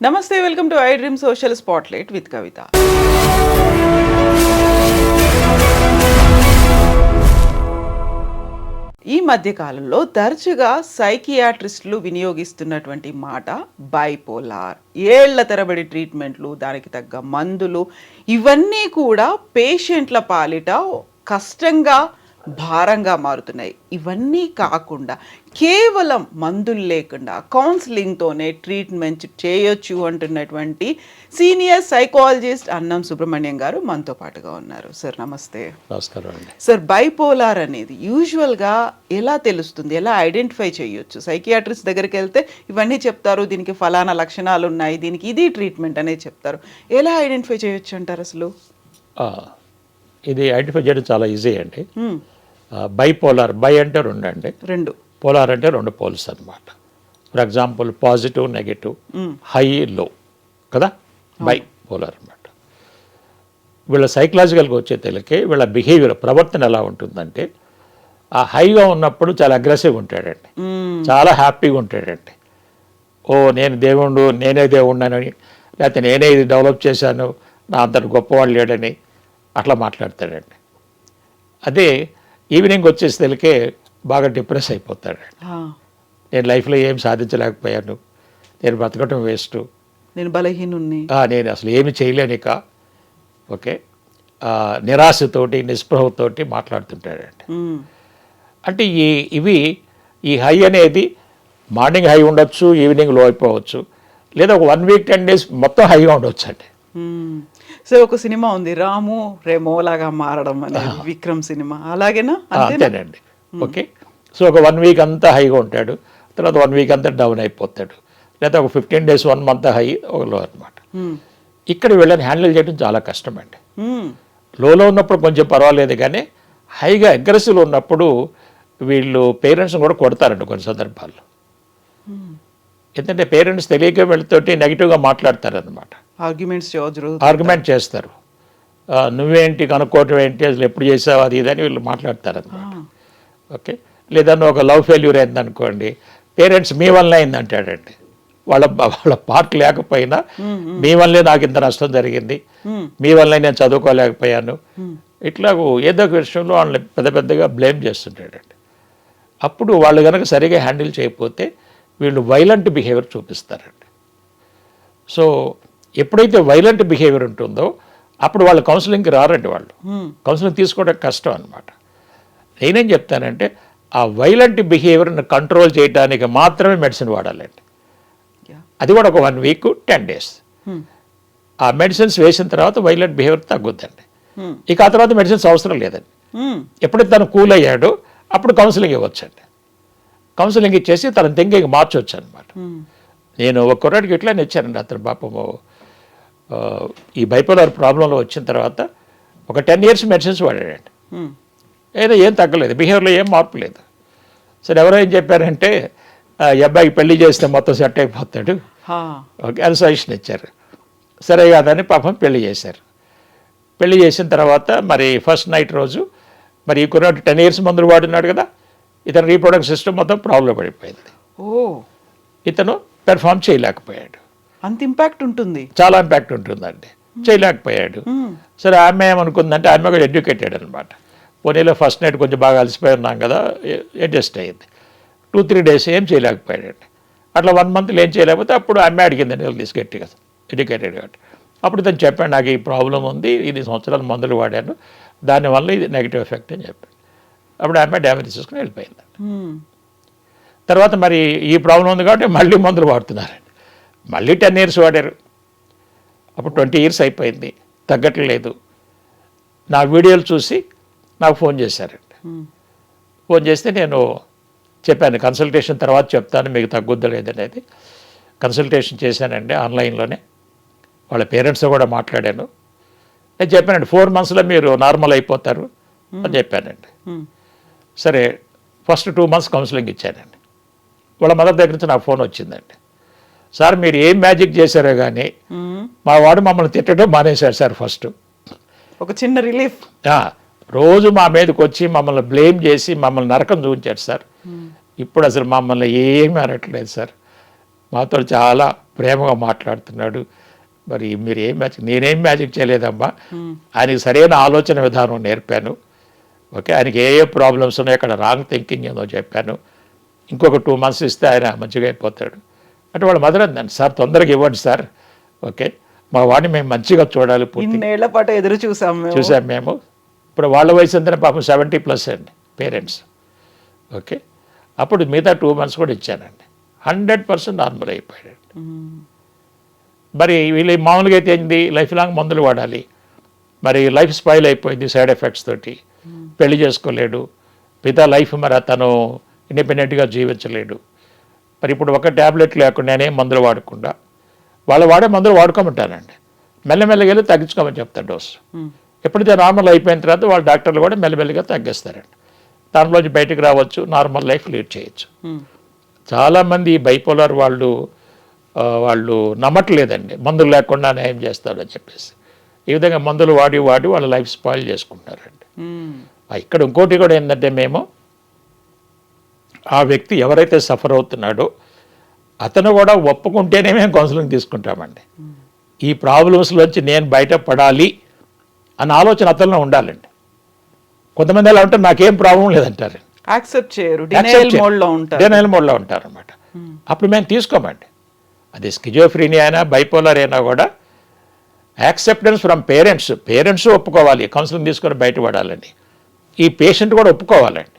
నమస్తే, welcome to i Dream social spotlight with Kavitha. ఈ మధ్య కాలంలో తరచుగా సైకియాట్రిస్టులు వినియోగిస్తున్నటువంటి మాట బైపోలార్. ఏళ్ల తరబడి ట్రీట్మెంట్లు, దానికి తగ్గ మందులు, ఇవన్నీ కూడా పేషెంట్ల పాలిట కష్టంగా, భారంగా మారుతున్నాయి. ఇవన్నీ కాకుండా కేవలం మందులు లేకుండా కౌన్సిలింగ్తోనే ట్రీట్మెంట్ చేయొచ్చు అంటున్నటువంటి సీనియర్ సైకాలజిస్ట్ అన్నం సుబ్రహ్మణ్యం గారు మనతో పాటుగా ఉన్నారు. సార్ నమస్తే. నమస్కారం అండి. సార్, బైపోలార్ అనేది యూజువల్గా ఎలా తెలుస్తుంది, ఎలా ఐడెంటిఫై చేయొచ్చు? సైకియాట్రిస్ట్ దగ్గరికి వెళ్తే ఇవన్నీ చెప్తారు, దీనికి ఫలానా లక్షణాలు ఉన్నాయి, దీనికి ఇది ట్రీట్మెంట్ అనేది చెప్తారు. ఎలా ఐడెంటిఫై చేయొచ్చు అంటారు అసలు? ఇది ఐడెంటిఫై చేయడం చాలా ఈజీ అండి. బైపోలార్, బై అంటే రెండు అండి, రెండు, పోలార్ అంటే రెండు పోల్స్ అనమాట. For example positive, negative, high, లో కదా, బై పోలార్ అనమాట. వీళ్ళ సైకలాజికల్గా వచ్చే తెలికే వీళ్ళ బిహేవియర్, ప్రవర్తన ఎలా ఉంటుందంటే, ఆ హైగా ఉన్నప్పుడు చాలా అగ్రెసివ్గా ఉంటాడండి, చాలా హ్యాపీగా ఉంటాడండి. నేను దేవుడు, నేనే దేవుడినని, లేకపోతే నేనే ఇది డెవలప్ చేశాను, నా అంతటి గొప్పవాళ్ళు లేడని అట్లా మాట్లాడతాడండి. అదే ఈవినింగ్ వచ్చేసి తెలికే బాగా డిప్రెస్ అయిపోతాడు. నేను లైఫ్లో ఏం సాధించలేకపోయాను, నేను బ్రతకటం వేస్ట్, నేను బలహీనుణ్ణి, నేను అసలు ఏమి చేయలేనిక, ఓకే, నిరాశతోటి, నిస్పృహతోటి మాట్లాడుతుంటాడండి. అంటే ఈ హై అనేది మార్నింగ్ హై ఉండొచ్చు, ఈవినింగ్ లో అయిపోవచ్చు, లేదా ఒక 1 వీక్ 10 days మొత్తం హైగా ఉండొచ్చు అండి. సో ఒక సినిమా ఉంది, రాము రేమోలాగా మారడం అనేది, విక్రమ్ సినిమా, అలాగేనా? అంతేనండి. ఓకే, సో ఒక 1 వీక్ అంతా హైగా ఉంటాడు, తర్వాత 1 వీక్ అంతా డౌన్ అయిపోతాడు, లేదా ఒక 15 days 1 month హై, ఒక లో అనమాట. ఇక్కడ వీళ్ళని హ్యాండిల్ చేయడం చాలా కష్టం అండి. లోలో ఉన్నప్పుడు కొంచెం పర్వాలేదు, కానీ హైగా అగ్రెసివ్లో ఉన్నప్పుడు వీళ్ళు పేరెంట్స్ని కూడా కొడతారండి కొన్ని సందర్భాల్లో. ఎందుకంటే పేరెంట్స్ తెలియక వీళ్ళతోటి నెగిటివ్గా మాట్లాడతారనమాట, ఆర్గ్యుమెంట్ చేస్తారు. నువ్వేంటి కనుక్కోవటం ఏంటి, అసలు ఎప్పుడు చేసావు, అది ఇదని వీళ్ళు మాట్లాడతారనమాట. ఓకే, లేదా ఒక లవ్ ఫెయిల్యూర్ అయిందనుకోండి, పేరెంట్స్ మీ వల్లనే అయిందంటాడండి. వాళ్ళ పార్ట్ లేకపోయినా మీ వల్లే నాకు ఇంత నష్టం జరిగింది, మీ వల్లే నేను చదువుకోలేకపోయాను, ఇట్లా ఏదో ఒక విషయంలో వాళ్ళని పెద్దగా బ్లేమ్ చేస్తుంటాడండి. అప్పుడు వాళ్ళు కనుక సరిగా హ్యాండిల్ చేయకపోతే వీళ్ళు వైలెంట్ బిహేవియర్ చూపిస్తారండి. సో ఎప్పుడైతే వైలెంట్ బిహేవియర్ ఉంటుందో అప్పుడు వాళ్ళు కౌన్సిలింగ్కి రారండి, వాళ్ళు కౌన్సిలింగ్ తీసుకోవడం కష్టం అనమాట. నేనేం చెప్తానంటే, ఆ వైలెంట్ బిహేవియర్ని కంట్రోల్ చేయడానికి మాత్రమే మెడిసిన్ వాడాలండి. అది కూడా ఒక 1 week 10 days. ఆ మెడిసిన్స్ వేసిన తర్వాత వైలెంట్ బిహేవియర్ తగ్గుద్దండి. ఇక ఆ తర్వాత మెడిసిన్స్ అవసరం లేదండి. ఎప్పుడైతే తను కూల్ అయ్యాడో అప్పుడు కౌన్సిలింగ్ ఇవ్వచ్చండి. కౌన్సిలింగ్ ఇచ్చేసి తన థింకింగ్ మార్చొచ్చు అనమాట. నేను ఒక కుర్రాడికి ఇట్లానే ఇచ్చానండి. అతను పాపము ఈ బైపోలార్ ప్రాబ్లంలో వచ్చిన తర్వాత ఒక 10 years మెడిసిన్స్ వాడాడండి. ఏం తగ్గలేదు, బిహేవియర్లో ఏం మార్పు లేదు. సరే, ఎవరో ఏం చెప్పారంటే, ఈ అబ్బాయికి పెళ్లి చేస్తే మొత్తం సెట్ అయిపోతాడు, ఓకే, అది సజెషన్ ఇచ్చారు. సరే కాదని పాపం పెళ్లి చేశారు. పెళ్లి చేసిన తర్వాత మరి ఫస్ట్ నైట్ రోజు మరి ఈ కుర్రాడు 10 years మందులు వాడినాడు కదా, ఇతను రీప్రొడక్ట్ సిస్టమ్ మొత్తం ప్రాబ్లం పడిపోయింది. ఇతను పెర్ఫామ్ చేయలేకపోయాడు. అంత ఇంపాక్ట్ ఉంటుంది, చాలా ఇంపాక్ట్ ఉంటుందండి. చేయలేకపోయాడు. సరే, ఆమె ఏమనుకుందంటే, ఆమె కూడా ఎడ్యుకేటెడ్ అనమాట. పోనీలో ఫస్ట్ నైట్ కొంచెం బాగా అలసిపోయి ఉన్నాం కదా, అడ్జస్ట్ అయ్యింది. 2-3 days ఏం చేయలేకపోయాడండి. అట్లా 1 month ఏం చేయలేకపోతే అప్పుడు ఆమె అడిగిందండి తెలిసి గట్టిగా, ఎడ్యుకేటెడ్ కాబట్టి. అప్పుడు ఇతను చెప్పాడు, నాకు ఈ ప్రాబ్లం ఉంది, 2 సంవత్సరాలు మందులు వాడాను, దానివల్ల ఇది నెగిటివ్ ఎఫెక్ట్ అని చెప్పాడు. అప్పుడు ఆమె డ్యామేజ్ తీసుకుని వెళ్ళిపోయింది. తర్వాత మరి ఈ ప్రాబ్లం ఉంది కాబట్టి మళ్ళీ మందులు వాడుతున్నారండి. మళ్ళీ 10 years వాడారు. అప్పుడు 20 years అయిపోయింది, తగ్గట్లేదు. నా వీడియోలు చూసి నాకు ఫోన్ చేశారండి. ఫోన్ చేస్తే నేను చెప్పాను, కన్సల్టేషన్ తర్వాత చెప్తాను మీకు తగ్గుద్దా లేదనేది. కన్సల్టేషన్ చేశానండి ఆన్లైన్లోనే. వాళ్ళ పేరెంట్స్తో కూడా మాట్లాడాను. నేను చెప్పానండి, 4 monthsలో మీరు నార్మల్ అయిపోతారు అని చెప్పానండి. సరే, ఫస్ట్ 2 months కౌన్సిలింగ్ ఇచ్చానండి. వాళ్ళ మదర్ దగ్గర నుంచి నాకు ఫోన్ వచ్చిందండి, సార్ మీరు ఏం మ్యాజిక్ చేశారో కానీ మా వాడు మమ్మల్ని తిట్టడం మానేశాడు సార్. ఫస్ట్ ఒక చిన్న రిలీఫ్, రోజు మా మీదకి వచ్చి మమ్మల్ని బ్లేమ్ చేసి మమ్మల్ని నరకం చూపించాడు సార్. ఇప్పుడు అసలు మమ్మల్ని ఏమీ అనట్లేదు సార్, మాతో చాలా ప్రేమగా మాట్లాడుతున్నాడు. మరి మీరు ఏం మ్యాజిక్, నేనేం మ్యాజిక్ చేయలేదమ్మా, ఆయనకి సరైన ఆలోచన విధానం నేర్పాను. ఓకే, ఆయనకి ఏ ఏ ప్రాబ్లమ్స్ ఉన్నాయో అక్కడ రాంగ్ థింకింగ్ ఏదో చెప్పాను. ఇంకొక 2 months ఇస్తే ఆయన మంచిగా అయిపోతాడు అంటే వాళ్ళ మదర్ అందండి, సార్ తొందరగా ఇవ్వండి సార్, ఓకే మా వాడిని మేము మంచిగా చూడాలి, ఇన్నేళ్ల పాటు ఎదురు చూసాం మేము. ఇప్పుడు వాళ్ళ వయసు అంతా పాపం 70+ అండి పేరెంట్స్. ఓకే, అప్పుడు మిగతా 2 months కూడా ఇచ్చానండి. 100% నార్మల్ అయిపోయాడు. మరి వీళ్ళు మామూలుగా అయితే ఏంది, లైఫ్ లాంగ్ మందులు వాడాలి. మరి లైఫ్ స్పాయిల్ అయిపోయింది సైడ్ ఎఫెక్ట్స్ తోటి. పెళ్లి చేసుకోలేడు, మిగతా లైఫ్ మరి అతను ఇండిపెండెంట్గా జీవించలేడు. మరి ఇప్పుడు ఒక ట్యాబ్లెట్ లేకుండా నేనేం మందులు వాడకుండా వాళ్ళు వాడే మందులు వాడుకోమంటానండి. మెల్లమెల్లగా వెళ్ళి తగ్గించుకోమని చెప్తాను డోసు. ఎప్పుడైతే నార్మల్ అయిపోయిన తర్వాత వాళ్ళ డాక్టర్లు కూడా మెల్లమెల్లగా తగ్గిస్తారండి. దానిలోంచి బయటకు రావచ్చు, నార్మల్ లైఫ్ లీడ్ చేయొచ్చు. చాలామంది బైపోలర్ వాళ్ళు నమ్మట్లేదండి మందులు లేకుండా న్యాయం చేస్తాడని చెప్పేసి. ఈ విధంగా మందులు వాడి వాళ్ళ లైఫ్ స్పాయిల్ చేసుకుంటారండి. ఇక్కడ ఇంకోటి కూడా ఏంటంటే, మేము ఆ వ్యక్తి ఎవరైతే సఫర్ అవుతున్నాడో అతను కూడా ఒప్పుకుంటేనే మేము కౌన్సిలింగ్ తీసుకుంటామండి. ఈ ప్రాబ్లమ్స్లోంచి నేను బయటపడాలి అన్న ఆలోచన అతనిలో ఉండాలండి. కొంతమంది ఎలా ఉంటారు, నాకేం ప్రాబ్లం లేదంటారు, యాక్సెప్ట్ చేయరు, డినైల్ మోడ్లో ఉంటారు అనమాట. అప్పుడు మేము తీసుకోమండి. అది స్కిజోఫ్రీనియా అయినా బైపోలర్ అయినా కూడా యాక్సెప్టెన్స్ ఫ్రమ్ పేరెంట్స్ ఒప్పుకోవాలి కౌన్సిలింగ్ తీసుకొని బయటపడాలండి. ఈ పేషెంట్ కూడా ఒప్పుకోవాలండి.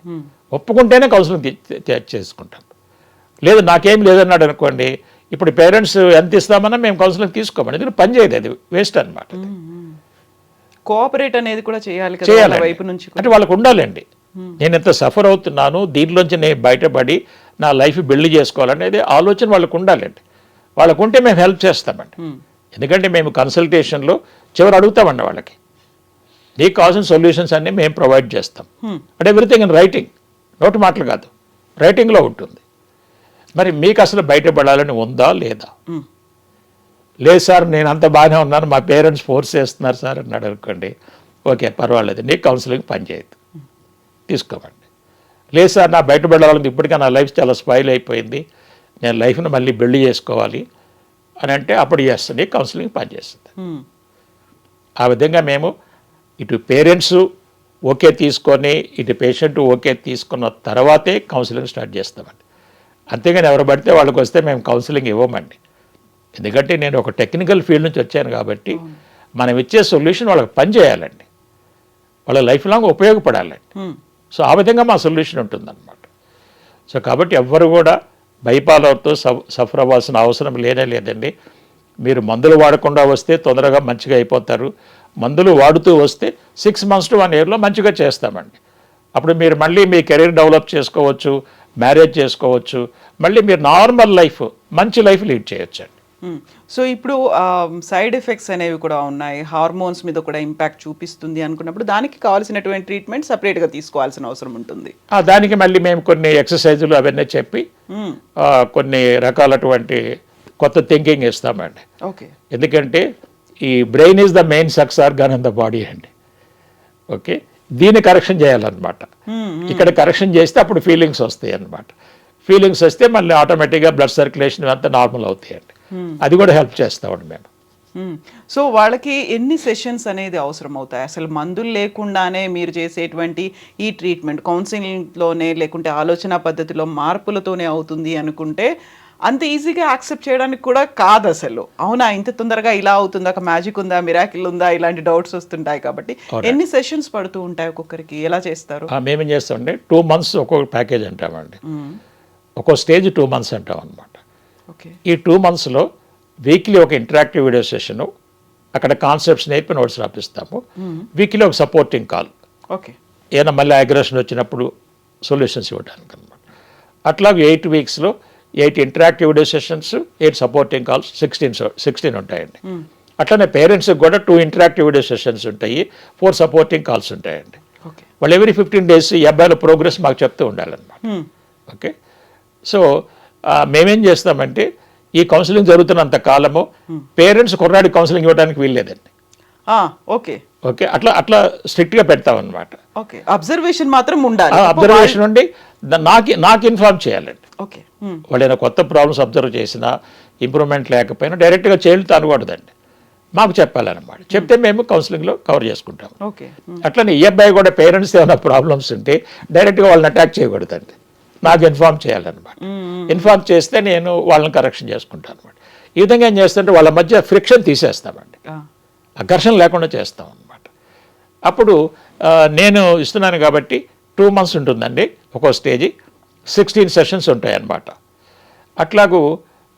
ఒప్పుకుంటేనే కౌన్సిలింగ్ చేసుకుంటాం. లేదు నాకేం లేదన్నాడు అనుకోండి, ఇప్పుడు పేరెంట్స్ ఎంత ఇస్తామన్నా మేము కౌన్సిలింగ్ తీసుకోమని, ఎందుకంటే పని చేయదు, అది వేస్ట్ అనమాట. కోఆపరేట్ అనేది కూడా చేయాలి వైపు నుంచి, అంటే వాళ్ళకు ఉండాలండి. నేను ఎంత సఫర్ అవుతున్నాను, దీంట్లోంచి నేను బయటపడి నా లైఫ్ బిల్డ్ చేసుకోవాలనేది ఆలోచన వాళ్ళకు ఉండాలండి. వాళ్ళకు ఉంటే మేము హెల్ప్ చేస్తామండి. ఎందుకంటే మేము కన్సల్టేషన్లో చివరి అడుగుతామండి వాళ్ళకి, నీకు కావాల్సిన సొల్యూషన్స్ అన్నీ మేము ప్రొవైడ్ చేస్తాం. అంటే ఎవ్రీథింగ్ ఇన్ రైటింగ్, నోటి మాటలు కాదు, రైటింగ్లో ఉంటుంది. మరి మీకు అసలు బయటపడాలని ఉందా లేదా? లేదు సార్ నేను అంత బాగానే ఉన్నాను, మా పేరెంట్స్ ఫోర్స్ చేస్తున్నారు సార్ అన్నాడు అనుకోండి, ఓకే పర్వాలేదు, నీకు కౌన్సిలింగ్ పనిచేయదు, తీసుకోమండి. లేదు సార్ నా బయటపడాలని ఇప్పటికే నా లైఫ్ చాలా స్పాయిల్ అయిపోయింది, నేను లైఫ్ని మళ్ళీ బిల్డ్ చేసుకోవాలి అని అంటే అప్పుడు చేస్తుంది, కౌన్సిలింగ్ పనిచేస్తుంది. ఆ విధంగా మేము ఇటు పేరెంట్స్ ఓకే తీసుకొని ఇటు పేషెంట్ ఓకే తీసుకున్న తర్వాతే కౌన్సిలింగ్ స్టార్ట్ చేస్తామండి. అంతేగాని ఎవరు పడితే వాళ్ళకి వస్తే మేము కౌన్సిలింగ్ ఇవ్వమండి. ఎందుకంటే నేను ఒక టెక్నికల్ ఫీల్డ్ నుంచి వచ్చాను కాబట్టి మనం ఇచ్చే సొల్యూషన్ వాళ్ళకి పనిచేయాలండి, వాళ్ళ లైఫ్ లాంగ్ ఉపయోగపడాలండి. సో ఆ విధంగా మా సొల్యూషన్ ఉంటుందన్నమాట. సో కాబట్టి ఎవ్వరు కూడా బైపోలర్తో సఫర్ అవ్వాల్సిన అవసరం లేదండి. మీరు మందులు వాడకుండా వస్తే తొందరగా మంచిగా అయిపోతారు. మందులు వాడుతూ వస్తే 6 months to 1 year మంచిగా చేస్తామండి. అప్పుడు మీరు మళ్ళీ మీ కెరీర్ డెవలప్ చేసుకోవచ్చు, మ్యారేజ్ చేసుకోవచ్చు, మళ్ళీ మీరు నార్మల్ లైఫ్ మంచి లైఫ్ లీడ్ చేయొచ్చండి. సో ఇప్పుడు సైడ్ ఎఫెక్ట్స్ అనేవి కూడా ఉన్నాయి, హార్మోన్స్ మీద కూడా ఇంపాక్ట్ చూపిస్తుంది అనుకున్నప్పుడు దానికి కావాల్సినటువంటి ట్రీట్మెంట్ సపరేట్గా తీసుకోవాల్సిన అవసరం ఉంటుంది. దానికి మళ్ళీ మేము కొన్ని ఎక్సర్సైజులు అవన్నీ చెప్పి కొన్ని రకాలటువంటి కొత్త థింకింగ్ ఇస్తామండి. ఓకే, ఎందుకంటే ఈ brain is the main sex organ in the body అండి. ఓకే, దీన్ని కరెక్షన్ చేయాలన్నమాట. ఇక్కడ కరెక్షన్ చేస్తే అప్పుడు ఫీలింగ్స్ వస్తాయి అన్నమాట. ఫీలింగ్స్ వస్తే మళ్ళీ ఆటోమేటిక్గా బ్లడ్ సర్క్యులేషన్ అంతా నార్మల్ అవుతాయండి. అది కూడా హెల్ప్ చేస్తామండి మేము. సో వాళ్ళకి ఎన్ని సెషన్స్ అనేది అవసరం అవుతాయి? అసలు మందులు లేకుండానే మీరు చేసేటువంటి ఈ ట్రీట్మెంట్ కౌన్సిలింగ్లోనే లేకుంటే ఆలోచన పద్ధతిలో మార్పులతోనే అవుతుంది అనుకుంటే అంత ఈజీగా యాక్సెప్ట్ చేయడానికి కూడా కాదు అసలు. అవునా, ఇంత తొందరగా ఇలా అవుతుందా, ఒక మ్యాజిక్ ఉందా, మిరాకిల్ ఉందా, ఇలాంటి డౌట్స్ వస్తుంటాయి. కాబట్టి ఎన్ని సెషన్స్ పడుతూ ఉంటాయి ఒక్కొక్కరికి, ఎలా చేస్తారు? మేమేం చేస్తామంటే 2 months ఒక్కొక్క ప్యాకేజ్ అంటామండి. ఒక్కో స్టేజ్ 2 months అంటాం అనమాట. ఈ 2 monthsలో వీక్లీ ఒక ఇంటరాక్టివ్ వీడియో సెషను, అక్కడ కాన్సెప్ట్స్ నేర్పి నోట్స్ రాపిస్తాము. వీక్లీ ఒక సపోర్టింగ్ కాల్, ఓకే, ఏదైనా మళ్ళీ అగ్రెషన్ వచ్చినప్పుడు సొల్యూషన్స్ ఇవ్వడానికి అనమాట. అట్లాగే 8 weeksలో 8 interactive video sessions, 8 supporting calls, 16 ఉంటాయండి. అట్లనే పేరెంట్స్కి కూడా 2 ఇంటరాక్టివ్ వీడియో సెషన్స్ ఉంటాయి, 4 సపోర్టింగ్ కాల్స్ ఉంటాయండి. వాళ్ళు ఎవ్రీ 15 days ఈ అబ్బాయిల ప్రోగ్రెస్ మాకు చెప్తూ ఉండాలన్నమాట. ఓకే, సో మేమేం చేస్తామంటే ఈ కౌన్సిలింగ్ జరుగుతున్నంత కాలము పేరెంట్స్ కుర్రాడి కౌన్సిలింగ్ ఇవ్వడానికి వీల్లేదండి. ఓకే ఓకే, అట్లా స్ట్రిక్ట్గా పెడతాం అనమాట. ఓకే, అబ్జర్వేషన్ మాత్రం ఉండాలి. అబ్జర్వేషన్ ఉండి నాకు ఇన్ఫార్మ్ చేయాలండి. ఓకే. వాళ్ళు ఏమైనా కొత్త ప్రాబ్లమ్స్ అబ్జర్వ్ చేసినా ఇంప్రూవ్మెంట్ లేకపోయినా డైరెక్ట్గా చైల్డ్తో అనకూడదండి, మాకు చెప్పాలన్నమాట. చెప్తే మేము కౌన్సిలింగ్లో కవర్ చేసుకుంటాం. ఓకే. అట్లనే ఈ అబ్బాయి కూడా పేరెంట్స్ ఏమైనా ప్రాబ్లమ్స్ ఉంటే డైరెక్ట్గా వాళ్ళని అటాక్ చేయకూడదండి, నాకు ఇన్ఫార్మ్ చేయాలన్నమాట. ఇన్ఫార్మ్ చేస్తే నేను వాళ్ళని కరెక్షన్ చేసుకుంటాను అనమాట. ఈ విధంగా ఏం చేస్తుంటే వాళ్ళ మధ్య ఫ్రిక్షన్ తీసేస్తామండి, ఘర్షణ లేకుండా చేస్తాం అనమాట. అప్పుడు నేను ఇస్తున్నాను కాబట్టి 2 months ఉంటుందండి ఒక్కో స్టేజీ, 16 sessions ఉంటాయి అన్నమాట. అట్లాగూ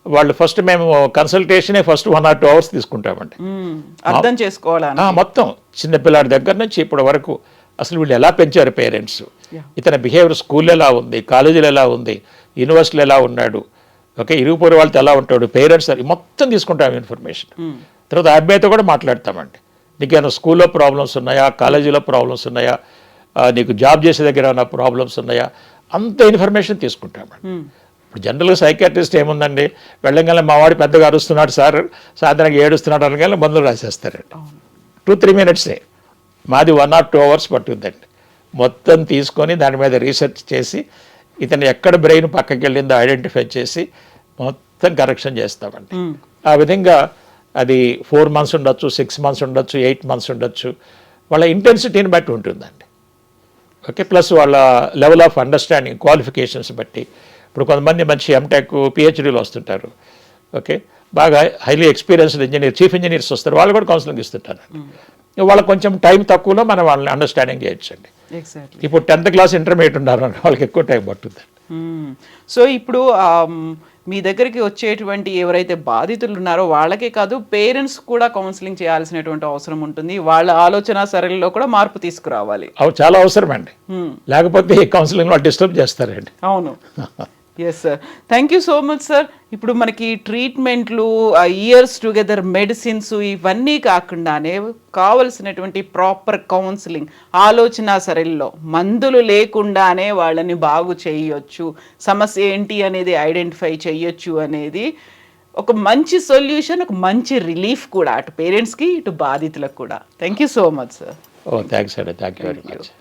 వాళ్ళు ఫస్ట్ మేము కన్సల్టేషనే ఫస్ట్ 1 or 2 hours తీసుకుంటామండి, అర్థం చేసుకోవాలని. మొత్తం చిన్నపిల్లాడి దగ్గర నుంచి ఇప్పటి వరకు అసలు వీళ్ళు ఎలా పెంచారు పేరెంట్స్, ఇతని బిహేవియర్ స్కూల్లో ఎలా ఉంది, కాలేజీలో ఎలా ఉంది, యూనివర్సిటీలో ఎలా ఉన్నాడు, ఓకే, ఇరుగుపొరి వాళ్ళతో ఎలా ఉంటాడు, పేరెంట్స్ మొత్తం తీసుకుంటాం ఇన్ఫర్మేషన్. తర్వాత ఆ అబ్బాయితో కూడా మాట్లాడతామండి, నీకేమైనా స్కూల్లో ప్రాబ్లమ్స్ ఉన్నాయా, కాలేజీలో ప్రాబ్లమ్స్ ఉన్నాయా, నీకు జాబ్ చేసే దగ్గర ఏమైనా ప్రాబ్లమ్స్ ఉన్నాయా, అంత ఇన్ఫర్మేషన్ తీసుకుంటామండి. ఇప్పుడు జనరల్గా సైకాట్రిస్ట్ ఏముందండి, వెళ్ళంగానే మా వాడు పెద్దగా అరుస్తున్నాడు సార్, సాధారణంగా ఏడుస్తున్నాడు అనగానే మందులు రాసేస్తారండి. 2-3 minutes. మాది 1 or 2 hours పట్టుకుందండి. మొత్తం తీసుకొని దాని మీద రీసెర్చ్ చేసి ఇతను ఎక్కడ బ్రెయిన్ పక్కకి వెళ్ళిందో ఐడెంటిఫై చేసి మొత్తం కరెక్షన్ చేస్తామండి. ఆ విధంగా అది 4 months ఉండొచ్చు, 6 months ఉండొచ్చు, 8 months ఉండొచ్చు, వాళ్ళ ఇంటెన్సిటీని బట్టి ఉంటుందండి. ఓకే, ప్లస్ వాళ్ళ లెవెల్ ఆఫ్ అండర్స్టాండింగ్, క్వాలిఫికేషన్స్ బట్టి. ఇప్పుడు కొంతమంది మంచి ఎంటెక్, పిహెచ్డీలు వస్తుంటారు, ఓకే, బాగా highly experienced engineer, chief engineers వస్తారు, వాళ్ళు కూడా కౌన్సిలింగ్ ఇస్తుంటారు. వాళ్ళకి కొంచెం టైం తక్కువలో మనం వాళ్ళని అండర్స్టాండింగ్ చేయొచ్చండి. ఇప్పుడు 10th class ఇంటర్మీడియట్ ఉన్నారు వాళ్ళకి ఎక్కువ టైం పడుతుంది. సో ఇప్పుడు మీ దగ్గరికి వచ్చేటువంటి ఎవరైతే బాధితులు ఉన్నారో వాళ్ళకే కాదు, పేరెంట్స్ కూడా కౌన్సిలింగ్ చేయాల్సినటువంటి అవసరం ఉంటుంది. వాళ్ళ ఆలోచన సరళిలో కూడా మార్పు తీసుకురావాలి. అవి చాలా అవసరం అండి, లేకపోతే కౌన్సిలింగ్ వాళ్ళు డిస్టర్బ్ చేస్తారండి. అవును. Yes sir, thank you so much sir. ఇప్పుడు మనకి ట్రీట్మెంట్లు, ఇయర్స్ టుగెదర్ మెడిసిన్స్, ఇవన్నీ కాకుండానే కావలసినటువంటి ప్రాపర్ కౌన్సిలింగ్, ఆలోచన సరళిలో మందులు లేకుండానే వాళ్ళని బాగు చేయొచ్చు, సమస్య ఏంటి అనేది ఐడెంటిఫై చేయొచ్చు అనేది ఒక మంచి సొల్యూషన్, ఒక మంచి రిలీఫ్ కూడా అటు పేరెంట్స్కి ఇటు బాధితులకు కూడా. Thank you so much sir. Thanks అండి, థ్యాంక్ యూ వెరీ మచ్.